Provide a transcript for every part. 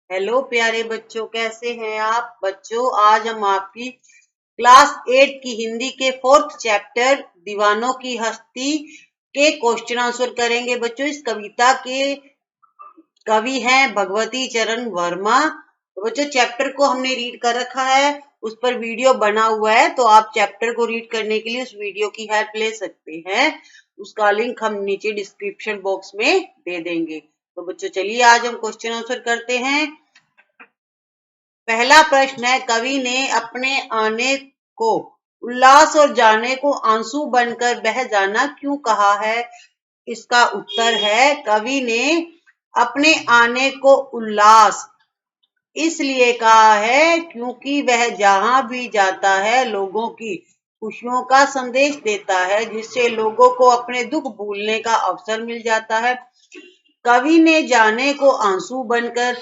Hello प्यारे बच्चों, कैसे हैं आप बच्चों। आज हम आपकी क्लास 8 की हिंदी के 4th चैप्टर दीवानों की हस्ती के क्वेश्चन आंसर करेंगे बच्चों। इस कविता के कवि हैं भगवती चरण वर्मा। तो बच्चों चैप्टर को हमने रीड कर रखा है, उस पर वीडियो बना हुआ है, तो आप चैप्टर को रीड करने के लिए उस वीडियो की हेल्प ले सकते हैं। उसका लिंक हम नीचे डिस्क्रिप्शन बॉक्स में दे देंगे। तो बच्चों चलिए आज हम क्वेश्चन आंसर करते हैं। पहला प्रश्न है, कवि ने अपने आने को उल्लास और जाने को आंसू बनकर बह जाना क्यों कहा है। इसका उत्तर है, कवि ने अपने आने को उल्लास इसलिए कहा है क्योंकि वह जहां भी जाता है लोगों की खुशियों का संदेश देता है, जिससे लोगों को अपने दुख भूलने का अवसर मिल जाता है। कवि ने जाने को आंसू बनकर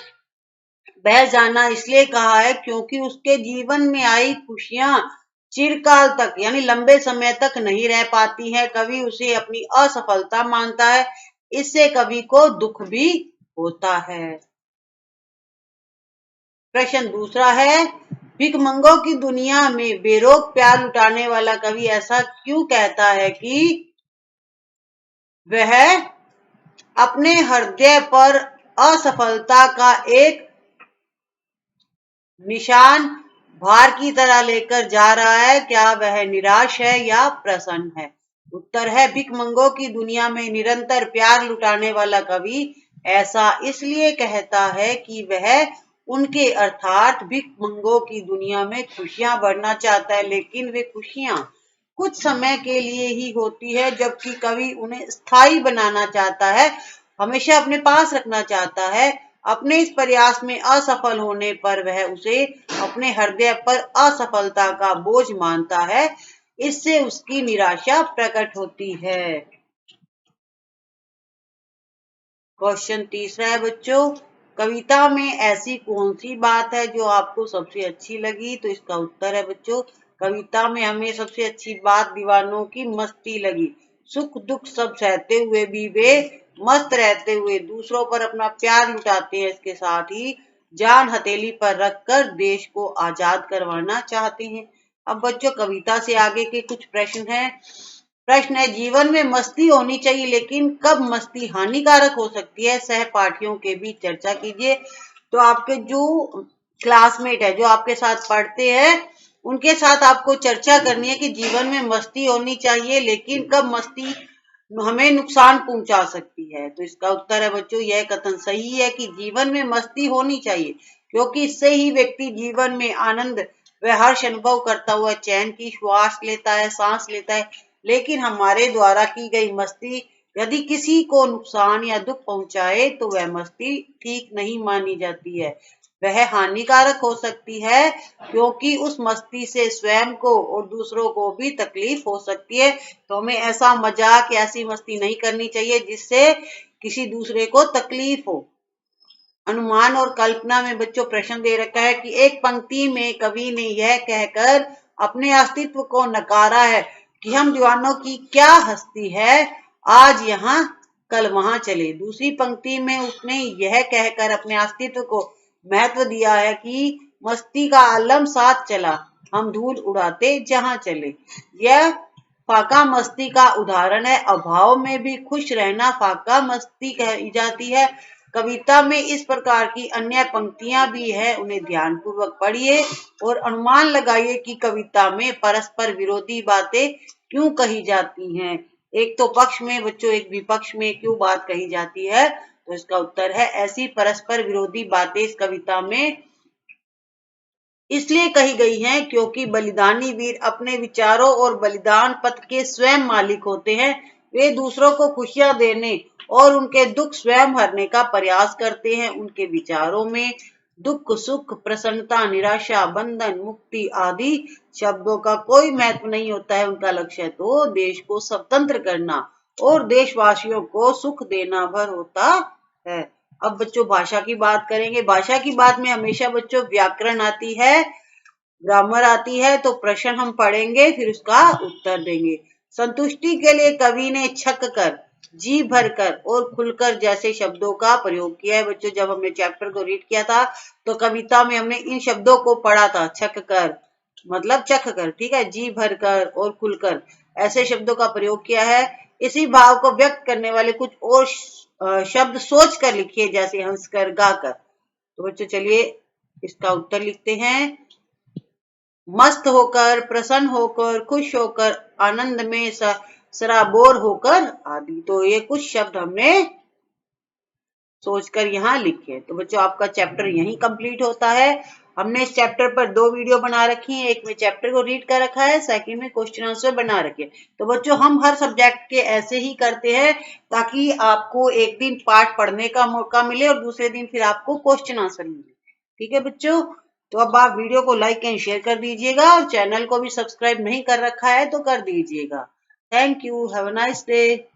बह जाना इसलिए कहा है क्योंकि उसके जीवन में आई खुशियां चिरकाल तक यानी लंबे समय तक नहीं रह पाती हैं। कवि उसे अपनी असफलता मानता है, इससे कवि को दुख भी होता है। प्रश्न दूसरा है, भिखमंगों की दुनिया में बेरोक प्यार लुटाने वाला कवि ऐसा क्यों कहता है कि वह अपने हृदय पर असफलता का एक निशान भार की तरह लेकर जा रहा है। क्या वह निराश है या प्रसन्न है। उत्तर है, भिखमंगों की दुनिया में निरंतर प्यार लुटाने वाला कवि ऐसा इसलिए कहता है कि वह उनके अर्थात भिखमंगों की दुनिया में खुशियां बढ़ना चाहता है, लेकिन वे खुशियां कुछ समय के लिए ही होती है, जबकि कवि उन्हें स्थायी बनाना चाहता है, हमेशा अपने पास रखना चाहता है। अपने इस प्रयास में असफल होने पर वह उसे अपने हृदय पर असफलता का बोझ मानता है, इससे उसकी निराशा प्रकट होती है। क्वेश्चन तीसरा है बच्चों, कविता में ऐसी कौन सी बात है जो आपको सबसे अच्छी लगी। तो इसका उत्तर है बच्चों, कविता में हमें सबसे अच्छी बात दीवानों की मस्ती लगी। सुख दुख सब सहते हुए भी वे मस्त रहते हुए दूसरों पर अपना प्यार लुटाते हैं, इसके साथ ही जान हथेली पर रखकर देश को आजाद करवाना चाहते हैं। अब बच्चों कविता से आगे के कुछ प्रश्न हैं। प्रश्न है, जीवन में मस्ती होनी चाहिए, लेकिन कब मस्ती हानिकारक हो सकती है। सहपाठियों के बीच चर्चा कीजिए। तो आपके जो क्लासमेट है, जो आपके साथ पढ़ते हैं, उनके साथ आपको चर्चा करनी है कि जीवन में मस्ती होनी चाहिए, लेकिन कब मस्ती हमें नुकसान पहुंचा सकती है। तो इसका उत्तर है बच्चों, यह कथन सही है कि जीवन में मस्ती होनी चाहिए, क्योंकि इससे ही व्यक्ति जीवन में आनंद व हर्ष अनुभव करता हुआ चैन की श्वास लेता है, सांस लेता है। लेकिन हमारे द्वारा की गई मस्ती यदि किसी को नुकसान या दुख पहुंचाए तो वह मस्ती ठीक नहीं मानी जाती है, वह हानिकारक हो सकती है, क्योंकि उस मस्ती से स्वयं को और दूसरों को भी तकलीफ हो सकती है। तो हमें ऐसा मजाक या ऐसी मस्ती नहीं करनी चाहिए जिससे किसी दूसरे को तकलीफ हो। अनुमान और कल्पना में बच्चों प्रश्न दे रखा है कि एक पंक्ति में कवि ने यह कहकर अपने अस्तित्व को नकारा है कि हम दीवानों की क्या हस्ती है, आज यहाँ कल वहां चले। दूसरी पंक्ति में उसने यह कहकर अपने अस्तित्व को महत्व दिया है कि मस्ती का आलम साथ चला, हम धूल उड़ाते जहां चले। यह फाका मस्ती का उदाहरण है। अभाव में भी खुश रहना फाका मस्ती कही जाती है। कविता में इस प्रकार की अन्य पंक्तियां भी है, उन्हें ध्यान पूर्वक पढ़िए और अनुमान लगाइए कि कविता में परस्पर विरोधी बातें क्यों कही जाती हैं। एक तो पक्ष में बच्चों, एक विपक्ष में क्यों बात कही जाती है। तो इसका उत्तर है, ऐसी परस्पर विरोधी बातें इस कविता में इसलिए कही गई हैं क्योंकि बलिदानी वीर अपने विचारों और बलिदान पथ के स्वयं मालिक होते हैं। वे दूसरों को खुशियां देने और उनके दुख स्वयं हरने का प्रयास करते हैं। उनके विचारों में दुख, सुख, प्रसन्नता, निराशा, बंधन, मुक्ति आदि शब्दों का कोई महत्व नहीं होता है। उनका लक्ष्य तो देश को स्वतंत्र करना और देशवासियों को सुख देना भर होता है। अब बच्चों भाषा की बात करेंगे। भाषा की बात में हमेशा बच्चों व्याकरण आती है, ग्रामर आती है। तो प्रश्न हम पढ़ेंगे फिर उसका उत्तर देंगे। संतुष्टि के लिए कवि ने छक कर जी भरकर और खुलकर जैसे शब्दों का प्रयोग किया है। बच्चों जब हमने चैप्टर को रीड किया था तो कविता में हमने इन शब्दों को पढ़ा था, छक कर मतलब चख कर, ठीक है, जी भरकर और खुलकर ऐसे शब्दों का प्रयोग किया है। इसी भाव को व्यक्त करने वाले कुछ और शब्द सोच कर लिखिए, जैसे हंसकर, गाकर। तो बच्चों चलिए इसका उत्तर लिखते हैं। मस्त होकर, प्रसन्न होकर, खुश होकर, आनंद में सराबोर होकर आदि। तो ये कुछ शब्द हमने सोचकर यहाँ लिखे। तो बच्चों आपका चैप्टर यहीं कंप्लीट होता है। हमने इस चैप्टर पर 2 वीडियो बना रखी है, एक में चैप्टर को रीड कर रखा है, सेकंड में क्वेश्चन आंसर बना रखे। तो बच्चों हम हर सब्जेक्ट के ऐसे ही करते हैं ताकि आपको एक दिन पाठ पढ़ने का मौका मिले और दूसरे दिन फिर आपको क्वेश्चन आंसर मिले। ठीक है बच्चों, तो अब आप वीडियो को लाइक एंड शेयर कर दीजिएगा और चैनल को भी सब्सक्राइब नहीं कर रखा है तो कर दीजिएगा। Thank you, have a nice day.